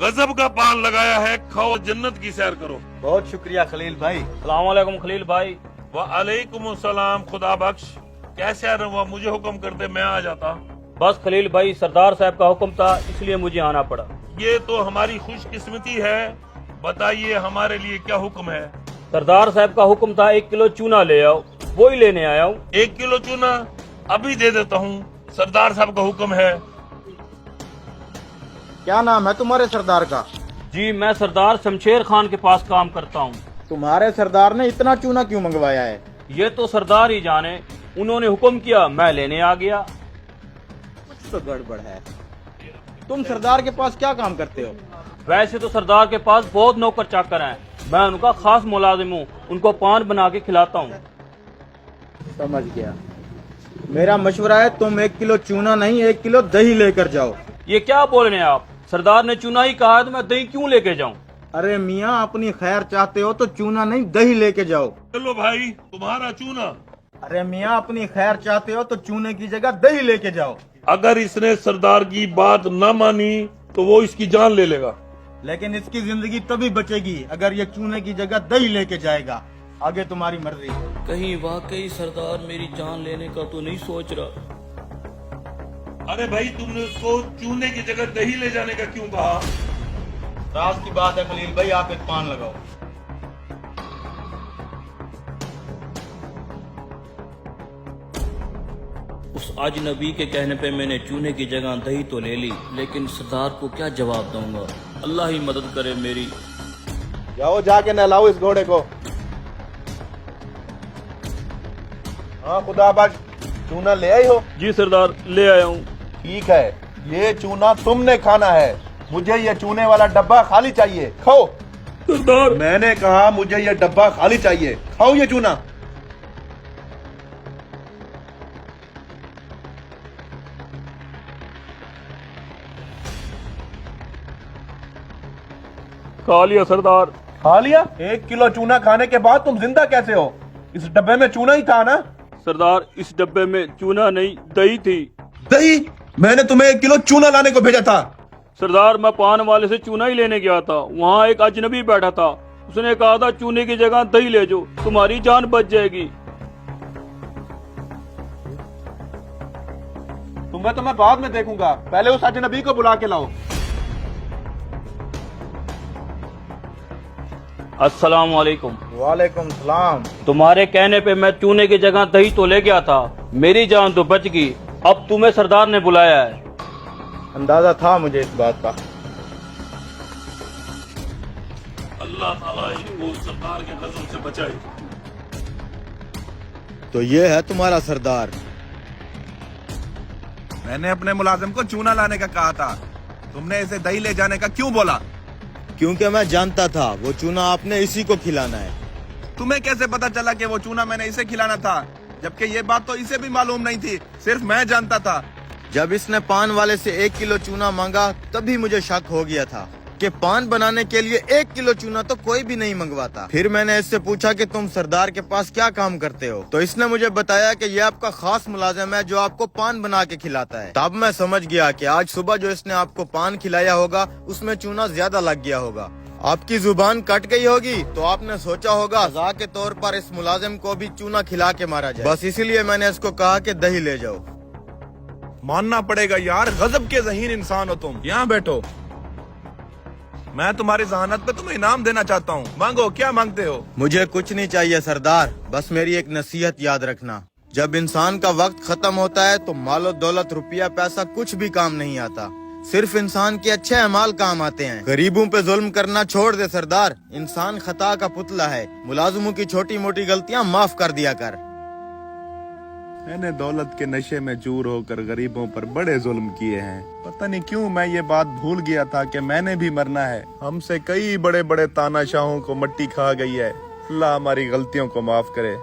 गजब का पान लगाया है, खाओ जन्नत की सैर करो। बहुत शुक्रिया खलील भाई। अस्सलाम वालेकुम खलील भाई। वालेकुम सलाम, खुदा बख्श। कैसे आ रहा, मुझे हुक्म कर दे, मैं आ जाता। बस खलील भाई, सरदार साहब का हुक्म था इसलिए मुझे आना पड़ा। ये तो हमारी खुशकिस्मती है। बताइए हमारे लिए क्या हुक्म है? सरदार साहब का हुक्म था 1 किलो चूना ले आओ, वो ही लेने आया हूँ। 1 किलो चूना अभी दे देता हूँ, सरदार साहब का हुक्म है। क्या नाम है तुम्हारे सरदार का? जी, मैं सरदार शमशेर खान के पास काम करता हूँ। तुम्हारे सरदार ने इतना चूना क्यों मंगवाया है? ये तो सरदार ही जाने, उन्होंने हुक्म किया, मैं लेने आ गया। कुछ तो गड़बड़ है। तुम सरदार के पास क्या काम करते हो? वैसे तो सरदार के पास बहुत नौकर चाकर हैं, मैं उनका खास मुलाजिम हूँ, उनको पान बना के खिलाता हूँ। समझ गया। मेरा मशवरा है तुम 1 किलो चूना नहीं 1 किलो दही लेकर जाओ। ये क्या बोल रहे हैं आप? सरदार ने चूना ही कहा है तो मैं दही क्यों लेके जाऊं? अरे मियाँ, अपनी खैर चाहते हो तो चूना नहीं दही लेके जाओ। चलो भाई, तुम्हारा चूना। अरे मियाँ, अपनी खैर चाहते हो तो चूने की जगह दही लेके जाओ। अगर इसने सरदार की बात न मानी तो वो इसकी जान ले लेगा। लेकिन इसकी जिंदगी तभी बचेगी अगर ये चूने की जगह दही लेके जाएगा। आगे तुम्हारी मर्जी। कहीं वाकई सरदार मेरी जान लेने का तो नहीं सोच रहा? अरे भाई, तुमने उसको चूने की जगह दही ले जाने का क्यों कहा? राज की बात है खलील भाई, आप एक पान लगाओ। उस अजनबी के कहने पे मैंने चूने की जगह दही तो ले ली, लेकिन सरदार को क्या जवाब दूंगा? अल्लाह ही मदद करे मेरी। जाओ जाके नहलाओ इस घोड़े को। हाँ खुदा बख्श, चूना ले आई हो? जी सरदार, ले आया हूँ। ठीक है, ये चूना तुमने खाना है। मुझे ये चूने वाला डब्बा खाली चाहिए, खाओ। सरदार, मैंने कहा मुझे ये डब्बा खाली चाहिए, खाओ ये चूना। खा लिया सरदार। खा लिया? 1 किलो चूना खाने के बाद तुम जिंदा कैसे हो? इस डब्बे में चूना ही था ना? सरदार, इस डब्बे में चूना नहीं दही थी। दही? मैंने तुम्हें 1 किलो चूना लाने को भेजा था। सरदार, मैं पान वाले से चूना ही लेने गया था, वहाँ एक अजनबी बैठा था, उसने कहा था चूने की जगह दही ले जाओ, तुम्हारी जान बच जाएगी। तुम्हें तो मैं बाद में देखूंगा, पहले उस अजनबी को बुला के लाओ। अस्सलाम वालेकुम। वालेकुम सलाम। तुम्हारे कहने पे मैं चूने की जगह दही तो ले गया था, मेरी जान तो बच गई। अब तुम्हें सरदार ने बुलाया है। अंदाजा था मुझे इस बात का। अल्लाह ताला इनको सरदार के गजब से बचाए। तो ये है तुम्हारा सरदार। मैंने अपने मुलाजिम को चूना लाने का कहा था, तुमने इसे दही ले जाने का क्यों बोला? क्योंकि मैं जानता था वो चूना आपने इसी को खिलाना है। तुम्हें कैसे पता चला कि वो चूना मैंने इसे खिलाना था, जबकि ये बात तो इसे भी मालूम नहीं थी, सिर्फ मैं जानता था। जब इसने पान वाले से 1 किलो चूना मांगा तभी मुझे शक हो गया था कि पान बनाने के लिए 1 किलो चूना तो कोई भी नहीं मंगवाता। फिर मैंने इससे पूछा कि तुम सरदार के पास क्या काम करते हो, तो इसने मुझे बताया कि ये आपका खास मुलाजिम है जो आपको पान बना के खिलाता है। तब मैं समझ गया कि आज सुबह जो इसने आपको पान खिलाया होगा उसमें चूना ज्यादा लग गया होगा। आपकी जुबान कट गई होगी तो आपने सोचा होगा सजा के तौर पर इस मुलाजिम को भी चूना खिला के मारा जाए। बस इसीलिए मैंने इसको कहा कि दही ले जाओ। मानना पड़ेगा यार, गजब के ज़हीन इंसान हो तुम। यहाँ बैठो, मैं तुम्हारी जहानत पे तुम्हें इनाम देना चाहता हूँ। मांगो, क्या मांगते हो? मुझे कुछ नहीं चाहिए सरदार, बस मेरी एक नसीहत याद रखना। जब इंसान का वक्त खत्म होता है तो मालो दौलत रुपया पैसा कुछ भी काम नहीं आता, सिर्फ इंसान के अच्छे अमाल काम आते हैं। गरीबों पे जुल्म करना छोड़ दे सरदार, इंसान खता का पुतला है। मुलाजिमों की छोटी मोटी गलतियाँ माफ कर दिया कर। मैंने दौलत के नशे में चूर होकर गरीबों पर बड़े जुल्म किए हैं। पता नहीं क्यों मैं ये बात भूल गया था कि मैंने भी मरना है। हमसे कई बड़े बड़े तानाशाहों को मट्टी खा गई है। अल्लाह हमारी गलतियों को माफ करे।